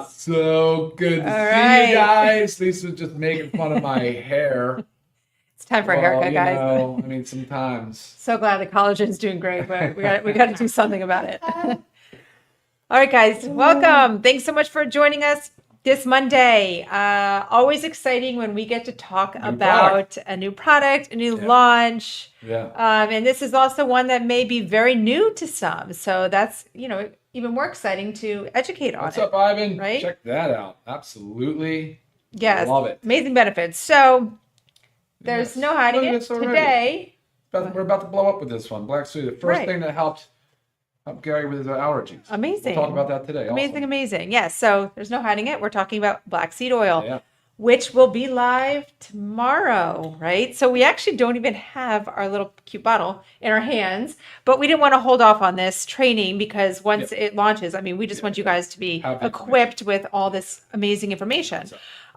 So good to see you guys. Lisa's just making fun of my hair. It's time for a haircut, guys. I mean, sometimes. So glad the collagen's doing great, but we got to do something about it. All right, guys, welcome. Thanks so much for joining us this Monday. Always exciting when we get to talk about a new product, a new launch. Yeah. And this is also one that may be very new to some. So that's, even more exciting to educate on. What's up, Ivan? Right? Check that out. Absolutely. Yes. Love it. Amazing benefits. So there's no hiding it. Today, we're about to blow up with this one. Black Sea, the first thing that helped Gary with his allergies. Amazing. We'll talk about that today. Amazing. Yes. So there's no hiding it. We're talking about black seed oil, which will be live tomorrow, right? So we actually don't even have our little cute bottle in our hands, but we didn't want to hold off on this training because once it launches, I mean, we just want you guys to be equipped with all this amazing information.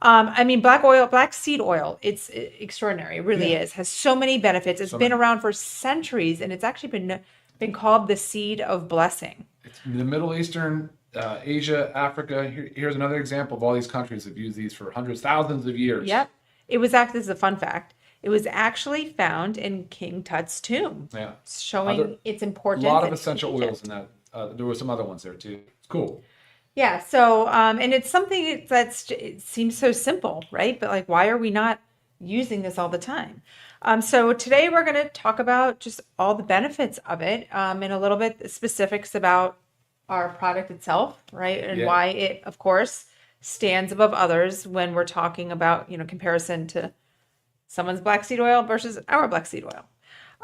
I mean, black seed oil, it's extraordinary. It really is. Has so many benefits. It's been around for centuries, and it's actually been called the seed of blessing. It's the Middle Eastern, Asia, Africa. Here's another example of all these countries have used these for hundreds, thousands of years. Yep. This is a fun fact. It was actually found in King Tut's tomb. Yeah. Showing its importance. A lot of essential oils in that. There were some other ones there too. It's cool. Yeah. So, and it's something it seems so simple, right? But like, why are we not using this all the time? So today we're going to talk about just all the benefits of it, and a little bit specifics about our product itself, right? And why it, of course, stands above others when we're talking about, comparison to someone's black seed oil versus our black seed oil.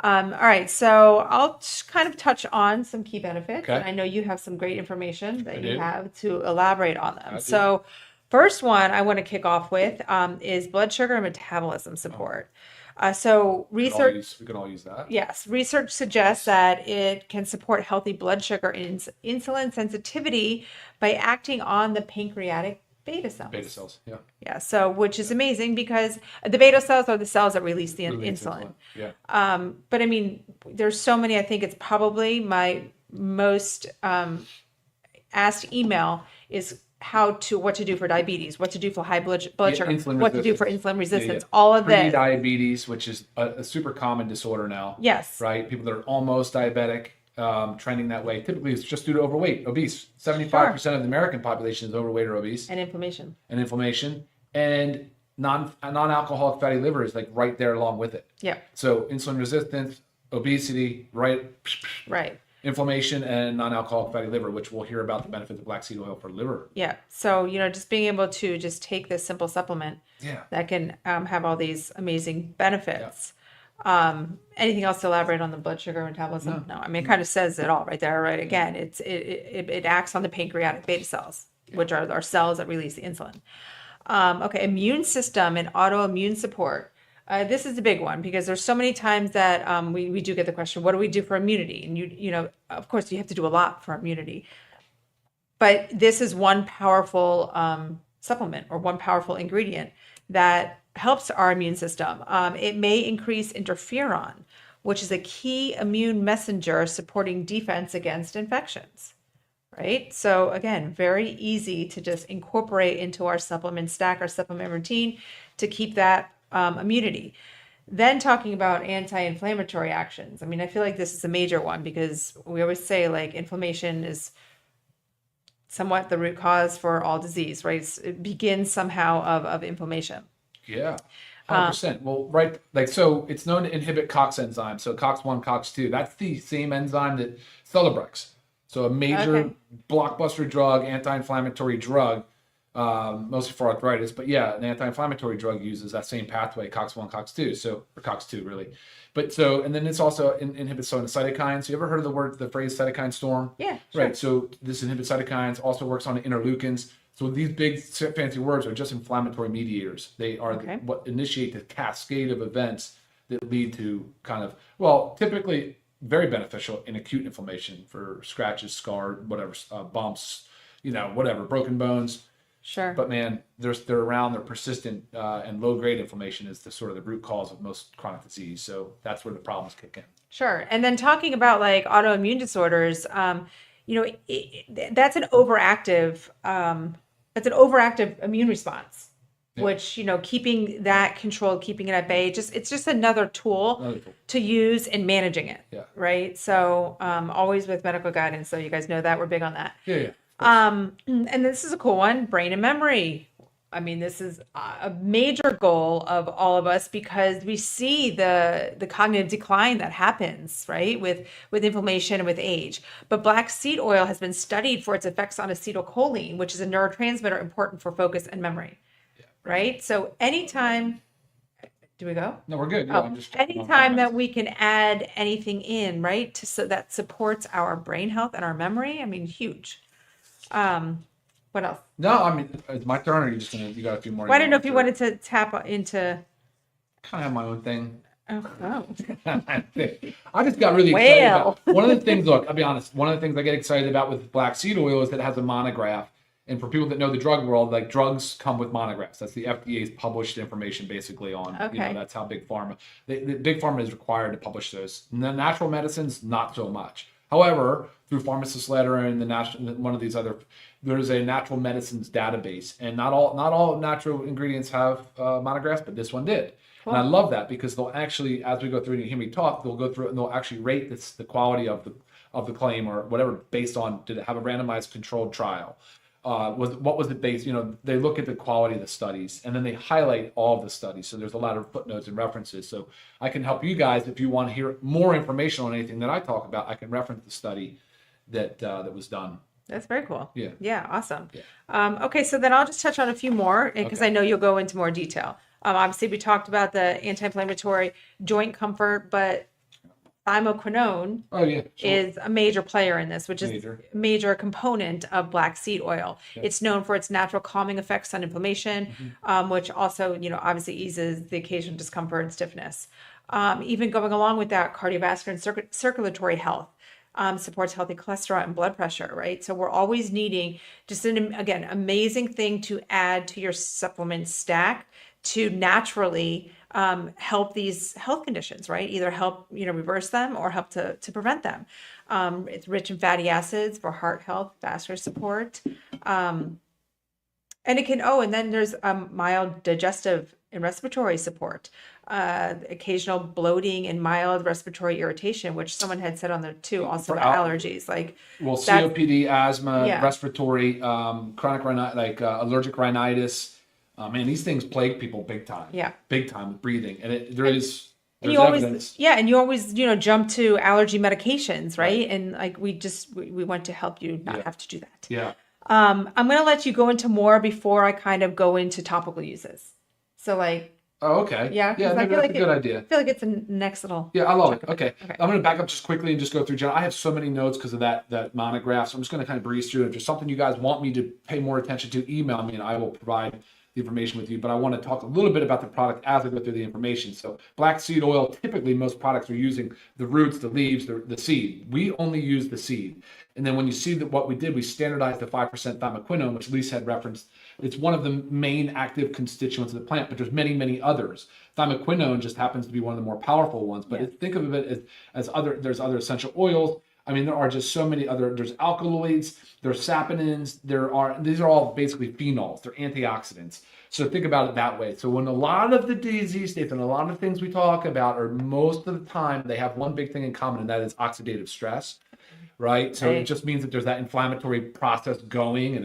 All right. So I'll kind of touch on some key benefits. Okay. And I know you have some great information that you have to elaborate on them. So first one I want to kick off with is blood sugar and metabolism support. So research, we can all use that. Yes, research suggests that it can support healthy blood sugar and insulin sensitivity by acting on the pancreatic beta cells. Beta cells, yeah. Yeah, so which is amazing because the beta cells are the cells that release the insulin. Yeah. But I mean, there's so many. I think it's probably my most asked email is what to do for diabetes, what to do for high blood sugar, what to do for insulin resistance, all of this. Diabetes, which is a super common disorder now. Yes. Right? People that are almost diabetic, trending that way. Typically, it's just due to obese. 75% of the American population is overweight or obese. And inflammation. And non-alcoholic fatty liver is like right there along with it. Yeah. So insulin resistance, obesity, right? Inflammation and non-alcoholic fatty liver, which we'll hear about the benefits of black seed oil for liver. Yeah. So, just being able to just take this simple supplement that can have all these amazing benefits. Yeah. Anything else to elaborate on the blood sugar metabolism? No. I mean, it kind of says it all right there, right? Again, it acts on the pancreatic beta cells, which are our cells that release the insulin. Immune system and autoimmune support. This is a big one because there's so many times that we do get the question, what do we do for immunity? And you of course, you have to do a lot for immunity. But this is one powerful supplement or one powerful ingredient that helps our immune system. It may increase interferon, which is a key immune messenger supporting defense against infections. Right? So again, very easy to just incorporate into our supplement stack, our supplement routine to keep that immunity. Then talking about anti-inflammatory actions. I mean, I feel like this is a major one because we always say like inflammation is somewhat the root cause for all disease, right? It begins somehow of inflammation. Yeah, 100%. Well, right, so it's known to inhibit COX enzyme. So COX-1, COX-2, that's the same enzyme that Celebrex. So a major blockbuster drug, anti-inflammatory drug, mostly for arthritis, but an anti-inflammatory drug uses that same pathway, COX-1, COX-2, or COX-2 really. But and then it's also inhibits some of the cytokines. You ever heard of the phrase cytokine storm? Yeah, sure. Right, so this inhibits cytokines, also works on the interleukins. So these big fancy words are just inflammatory mediators. They are what initiate the cascade of events that lead to typically very beneficial in acute inflammation for scratches, scarred, whatever, bumps, broken bones. Sure. But man, they're around, they're persistent, and low-grade inflammation is the sort of the root cause of most chronic disease. So that's where the problems kick in. Sure. And then talking about like autoimmune disorders, that's an overactive immune response. Which, keeping that controlled, keeping it at bay, it's just another tool to use in managing it. Yeah. Right. So, always with medical guidance. So you guys know that we're big on that. Yeah. And this is a cool one, brain and memory. I mean, this is a major goal of all of us because we see the cognitive decline that happens, right, with inflammation and with age. But black seed oil has been studied for its effects on acetylcholine, which is a neurotransmitter important for focus and memory. Right. So anytime, do we go? No, we're good. Yeah, anytime that we can add anything in, right, so that supports our brain health and our memory, I mean, huge. What else? No, I mean, it's my turn, or you got a few more? Well, I don't know if you wanted to tap into. Kind of have my own thing. Oh. I just got really excited about one of the things. Look, I'll be honest. One of the things I get excited about with black seed oil is that it has a monograph. And for people that know the drug world, like drugs come with monographs. That's the FDA's published information basically on, that's how Big Pharma, Big Pharma is required to publish those. And the natural medicines, not so much. However, through Pharmacist Letter and one of these other, there's a natural medicines database. And not all natural ingredients have monographs, but this one did. Cool. And I love that because they'll actually, as we go through and you hear me talk, they'll go through it and they'll actually rate the quality of the claim or whatever based on, did it have a randomized controlled trial? What was it based? They look at the quality of the studies and then they highlight all of the studies. So there's a lot of footnotes and references. So I can help you guys if you want to hear more information on anything that I talk about. I can reference the study that was done. That's very cool. Yeah. Yeah. Awesome. Yeah. Okay. So then I'll just touch on a few more because I know you'll go into more detail. Obviously we talked about the anti-inflammatory joint comfort, but thymoquinone is a major player in this, which is a major component of black seed oil. Yeah. It's known for its natural calming effects on inflammation, which also, obviously eases the occasional discomfort and stiffness. Even going along with that, cardiovascular and circulatory health supports healthy cholesterol and blood pressure, right? So we're always needing just again, amazing thing to add to your supplement stack to naturally help these health conditions, right? Either help, reverse them or help to prevent them. It's rich in fatty acids for heart health, vascular support. And it can, and then there's mild digestive and respiratory support, occasional bloating and mild respiratory irritation, which someone had said on there too, also for allergies. COPD, asthma, respiratory, chronic allergic rhinitis. Man, these things plague people big time. Yeah. Big time with breathing. And there's evidence. And you always, jump to allergy medications, right? And we want to help you not have to do that. Yeah. I'm going to let you go into more before I kind of go into topical uses. So oh, okay. Yeah. Yeah, maybe that's a good idea. I feel like it's a next little. Yeah, I love it. Okay. I'm going to back up just quickly and just go through. I have so many notes because of that monograph. So I'm just going to kind of breeze through. If there's something you guys want me to pay more attention to, email me and I will provide the information with you, but I want to talk a little bit about the product as I go through the information. So black seed oil, typically most products are using the roots, the leaves, the seed. We only use the seed. And then when you see that what we did, we standardized the 5% thymoquinone, which Lisa had referenced. It's one of the main active constituents of the plant, but there's many, many others. Thymoquinone just happens to be one of the more powerful ones, but think of it as there's other essential oils. I mean, there are just so many there's alkaloids, there's saponins, these are all basically phenols, they're antioxidants. So think about it that way. So when a lot of the disease states and a lot of things we talk about are most of the time, they have one big thing in common, and that is oxidative stress, right? So it just means that there's that inflammatory process going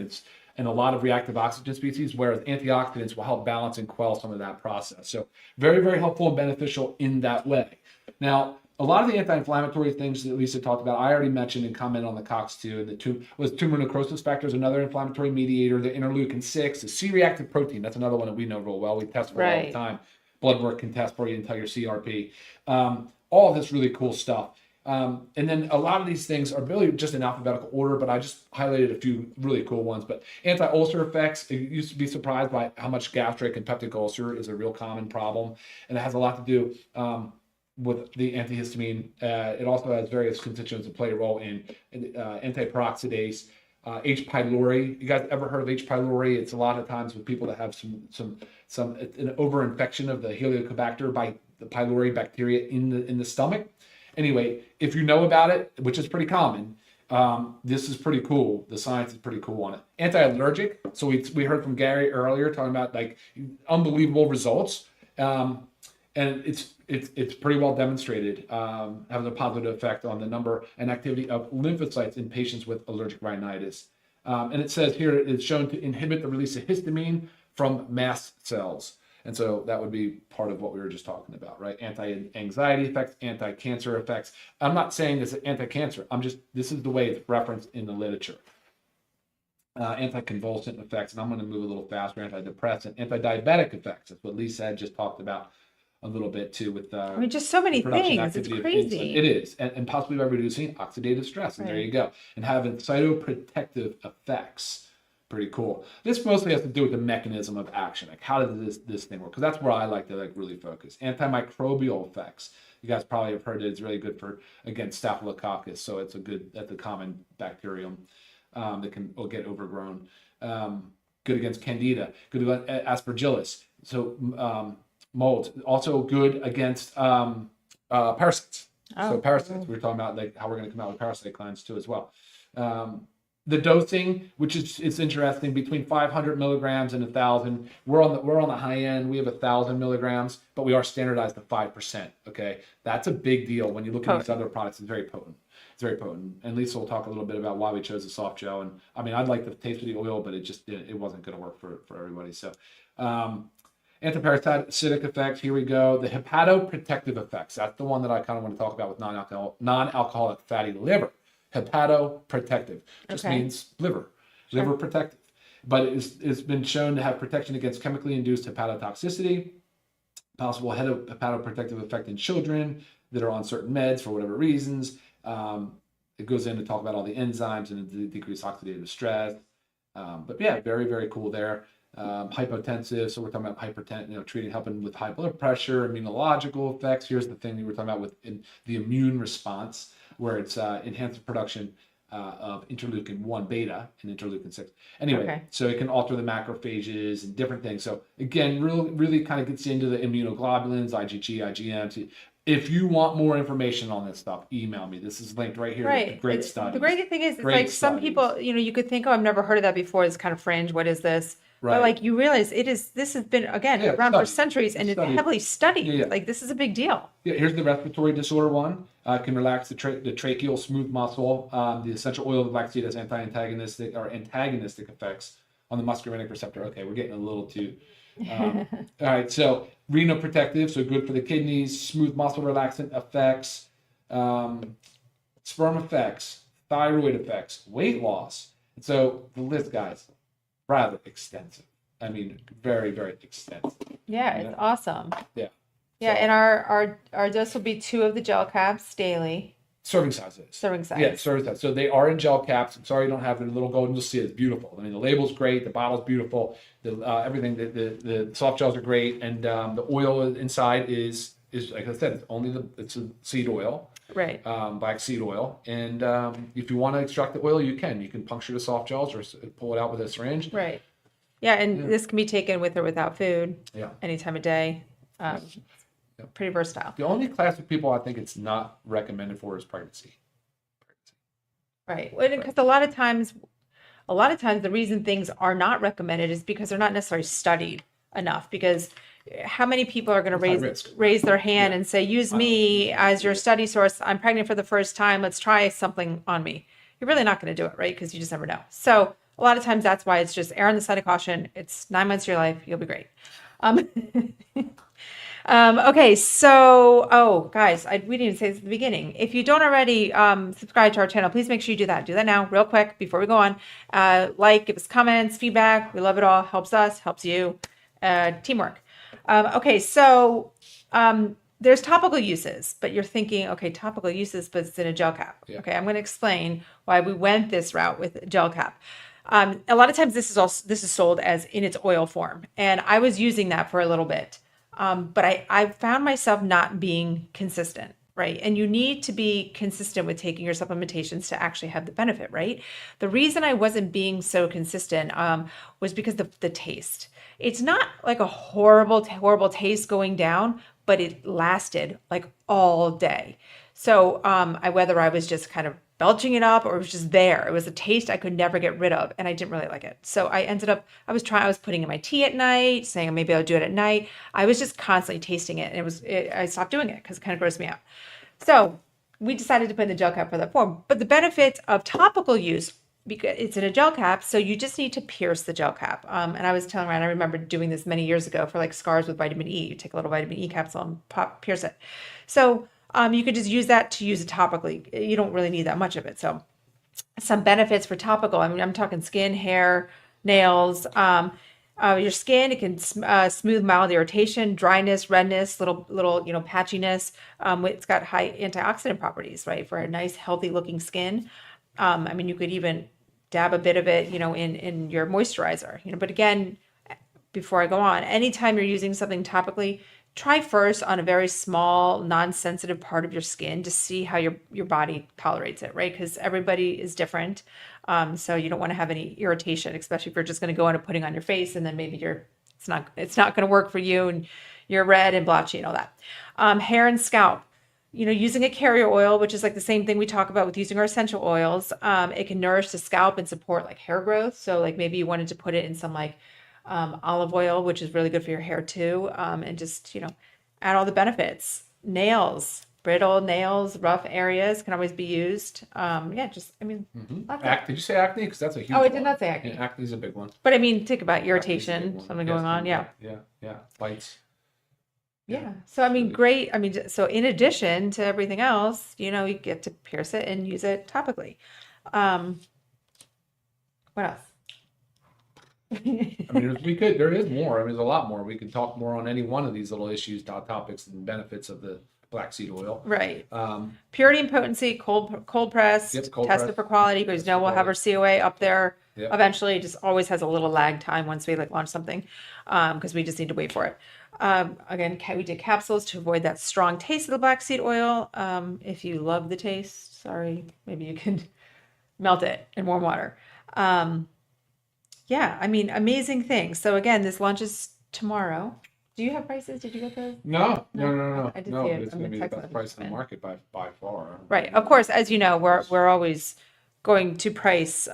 and a lot of reactive oxygen species, whereas antioxidants will help balance and quell some of that process. So very, very helpful and beneficial in that way. Now, a lot of the anti-inflammatory things that Lisa talked about, I already mentioned and commented on the COX-2. Was tumor necrosis factor is another inflammatory mediator. The interleukin-6, the C-reactive protein, that's another one that we know real well. We test for it all the time. Blood work can test for you and tell your CRP. All of this really cool stuff. And then a lot of these things are really just in alphabetical order, but I just highlighted a few really cool ones. But anti-ulcer effects, you used to be surprised by how much gastric and peptic ulcer is a real common problem. And it has a lot to do with the antihistamine. It also has various constituents that play a role in antiperoxidase, H. pylori. You guys ever heard of H. pylori? It's a lot of times with people that have an overinfection of the Helicobacter by the pylori bacteria in the stomach. Anyway, if you know about it, which is pretty common, This is pretty cool. The science is pretty cool on it. Anti-allergic. So we heard from Gary earlier talking about like unbelievable results. And it's pretty well demonstrated, having a positive effect on the number and activity of lymphocytes in patients with allergic rhinitis. And it says here it's shown to inhibit the release of histamine from mast cells. And so that would be part of what we were just talking about, right? Anti-anxiety effects, anti-cancer effects. I'm not saying this is anti-cancer. This is the way it's referenced in the literature. Anti-convulsant effects, and I'm going to move a little faster. Antidepressant, anti-diabetic effects. That's what Lisa had just talked about a little bit too with just so many things. It's crazy. It is, and possibly by reducing oxidative stress. And there you go. And having cytoprotective effects. Pretty cool. This mostly has to do with the mechanism of action. Like how does this thing work? Because that's where I like to really focus. Antimicrobial effects. You guys probably have heard that it's really good for, again, Staphylococcus. So that's a common bacterium that will get overgrown. Good against Candida. Good against Aspergillus. So mold. Also good against parasites. So parasites. We were talking about like how we're going to come out with parasite glands too as well. The dosing, which is interesting, between 500 milligrams and 1,000. We're on the high end. We have 1,000 milligrams, but we are standardized to 5%. Okay, that's a big deal when you look at these other products. It's very potent. It's very potent. And Lisa will talk a little bit about why we chose the soft gel. And I mean, I'd like the taste of the oil, but it wasn't going to work for everybody. So, antiparasitic effects. Here we go. The hepatoprotective effects. That's the one that I kind of want to talk about with non-alcoholic fatty liver. Hepatoprotective just means liver protective, but it's been shown to have protection against chemically induced hepatotoxicity, possible hepatoprotective effect in children that are on certain meds for whatever reasons. It goes in to talk about all the enzymes and the decreased oxidative stress. But yeah, very, very cool there. Hypotensive, so we're talking about hypertension, helping with high blood pressure, immunological effects. Here's the thing that we're talking about with the immune response, where it's enhanced the production of interleukin-1 beta and interleukin-6. Anyway, so it can alter the macrophages and different things. So again, really kind of gets into the immunoglobulins, IgG, IgM. If you want more information on this stuff, email me. This is linked right here. Right. Great studies. The great thing is, it's like some people, you could think, oh, I've never heard of that before. It's kind of fringe. What is this? Right. But like you realize this has been, again, around for centuries and it's heavily studied. Yeah. Like this is a big deal. Yeah, here's the respiratory disorder one. Can relax the tracheal smooth muscle. The essential oil of the flaxseed has antagonistic effects on the muscarinic receptor. Okay, we're getting a little too... all right, so renoprotective, so good for the kidneys, smooth muscle relaxant effects, sperm effects, thyroid effects, weight loss. And so the list, guys, rather extensive. I mean, very, very extensive. Yeah, it's awesome. Yeah. Yeah, so, and our dose will be 2 of the gel caps daily. Serving sizes. Serving size. Yeah, serving size. So they are in gel caps. I'm sorry you don't have the little golden. You'll see it's beautiful. I mean, the label's great. The bottle's beautiful. The everything. The soft gels are great, and the oil inside is like I said, it's a seed oil. Right. Black seed oil, and if you want to extract the oil, you can. You can puncture the soft gels or pull it out with a syringe. Right. Yeah, and this can be taken with or without food. Yeah. Any time of day. Pretty versatile. The only class of people I think it's not recommended for is pregnancy. Right. Because a lot of times the reason things are not recommended is because they're not necessarily studied enough. Because how many people are going to raise their hand and say, use me as your study source. I'm pregnant for the first time. Let's try something on me. You're really not going to do it, right? Because you just never know. So a lot of times that's why it's just err on the side of caution. It's 9 months of your life. You'll be great. Okay, so, guys, we didn't even say this at the beginning. If you don't already subscribe to our channel, please make sure you do that. Do that now, real quick, before we go on. Give us comments, feedback. We love it all. Helps us, helps you. Teamwork. Okay, so there's topical uses, but you're thinking, okay, topical uses, but it's in a gel cap. Yeah. Okay, I'm going to explain why we went this route with gel cap. A lot of times this is sold as in its oil form, and I was using that for a little bit. But I found myself not being consistent, right? And you need to be consistent with taking your supplementations to actually have the benefit, right? The reason I wasn't being so consistent was because of the taste. It's not like a horrible taste going down, but it lasted like all day. So whether I was just kind of belching it up, or it was just there. It was a taste I could never get rid of, and I didn't really like it. So I was putting in my tea at night, saying maybe I'll do it at night. I was just constantly tasting it, and I stopped doing it because it kind of grossed me out. So we decided to put in the gel cap for that form. But the benefits of topical use, because it's in a gel cap, so you just need to pierce the gel cap. And I was telling Ryan, I remember doing this many years ago for like scars with vitamin E. You take a little vitamin E capsule and pierce it. So you could just use that to use it topically. You don't really need that much of it. So some benefits for topical. I mean, I'm talking skin, hair, nails, your skin. It can smooth mild irritation, dryness, redness, little patchiness. It's got high antioxidant properties, right, for a nice, healthy looking skin. I mean, you could even dab a bit of it, in your moisturizer, But again, before I go on, anytime you're using something topically, try first on a very small, non-sensitive part of your skin to see how your body tolerates it, right? Because everybody is different. So you don't want to have any irritation, especially if you're just going to go on and putting on your face, and then maybe it's not going to work for you, and you're red and blotchy and all that. Hair and scalp. Using a carrier oil, which is like the same thing we talk about with using our essential oils, it can nourish the scalp and support like hair growth. So like maybe you wanted to put it in some like olive oil, which is really good for your hair too, and just add all the benefits. Nails, brittle nails, rough areas can always be used. Did you say acne? Because that's a huge I one. did not say acne. Yeah, acne is a big one. But I mean, think about irritation, something going on. Yeah. Bites. Yeah. So, I mean, great. I mean, so in addition to everything else, you get to pierce it and use it topically. What else? I mean, there is more. I mean, there's a lot more. We could talk more on any one of these little issues, topics, and benefits of the black seed oil. Right. Purity and potency, cold pressed, tested for quality, because we'll have our COA up there. Yep. Eventually. It just always has a little lag time once we launch something, because we just need to wait for it. Again, we did capsules to avoid that strong taste of the black seed oil. If you love the taste, sorry, maybe you can melt it in warm water. I mean, amazing things. So again, this launches tomorrow. Do you have prices? Did you get those? No. I did No, see it. it's going to be the best price in the market by far. Right. Of course, as you know, we're always going to price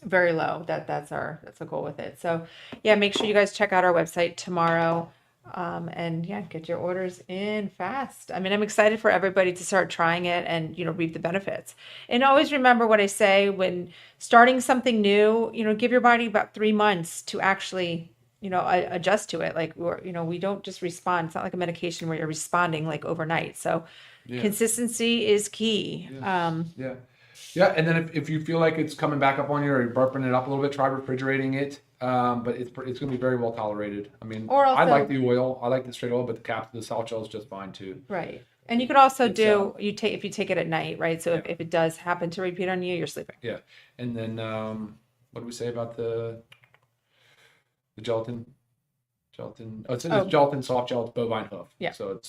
very low. That's our goal with it. So make sure you guys check out our website tomorrow, and get your orders in fast. I mean, I'm excited for everybody to start trying it and reap the benefits. And always remember what I say when starting something new. Give your body about 3 months to actually adjust to it. Like we don't just respond. It's not like a medication where you're responding like overnight. So consistency is key. Yeah, and then if you feel like it's coming back up on you or you're burping it up a little bit, try refrigerating it. But it's going to be very well tolerated. I mean, I like the oil. I like the straight oil, but the salt gel is just fine too. Right. And you could also if you take it at night, right? So if it does happen to repeat on you, you're sleeping. Yeah. And then what do we say about the gelatin? Oh, it's gelatin soft gel. It's bovine hoof. Yeah. So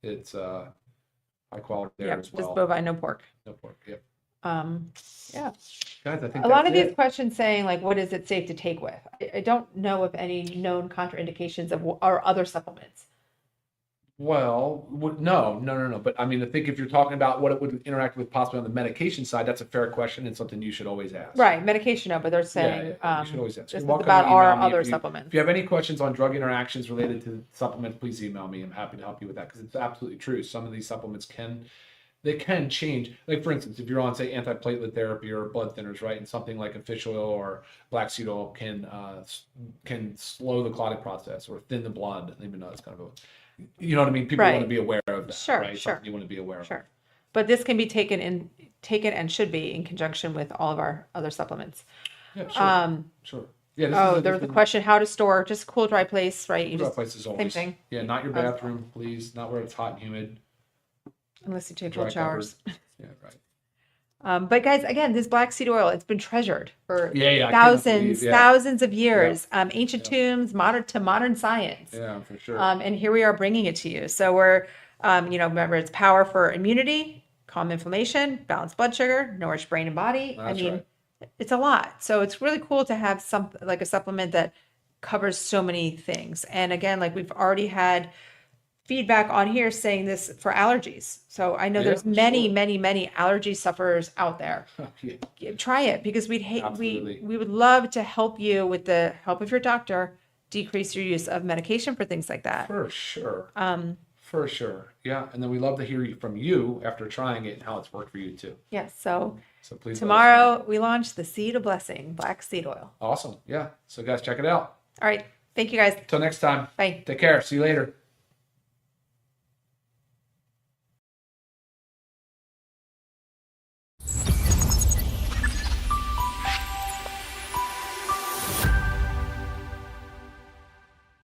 it's high quality there as well. Just bovine, no pork. No pork. Yep. Guys, I think a lot of these questions saying like, what is it safe to take with? I don't know of any known contraindications of our other supplements. Well, no. But I mean, I think if you're talking about what it would interact with possibly on the medication side, that's a fair question and something you should always ask. Right, medication, no, but they're saying you should always ask. This is about our other supplements. If you have any questions on drug interactions related to supplements, please email me. I'm happy to help you with that because it's absolutely true. Some of these supplements can change. Like for instance, if you're on say antiplatelet therapy or blood thinners, right, and something like a fish oil or black seed oil can slow the clotting process or thin the blood, even though it's kind of you know what I mean? People want to be aware of that, right? Something you want to be aware of. Sure. But this can be taken and should be in conjunction with all of our other supplements. Yeah, sure. Yeah. There was a question: how to store just cool, dry place, right? Cool, dry place is always same thing. Yeah, not your bathroom, please. Not where it's hot and humid. Unless you take cold showers. Yeah, right. But guys, again, this black seed oil, it's been treasured for thousands of years. Ancient tombs, modern science. Yeah, for sure. And here we are bringing it to you. So we're, remember it's power for immunity, calm inflammation, balance blood sugar, nourish brain and body. That's right. It's a lot. So it's really cool to have a supplement that covers so many things. And again, like we've already had feedback on here saying this for allergies. So I know there's many allergy sufferers out there. Try it, because we would love to help you with the help of your doctor decrease your use of medication for things like that. For sure. For sure. Yeah. And then we love to hear from you after trying it and how it's worked for you too. Yes. So please tomorrow we launch the Seed of Blessing Black Seed Oil. Awesome. Yeah. So guys, check it out. All right. Thank you guys. Till next time. Bye. Take care. See you later.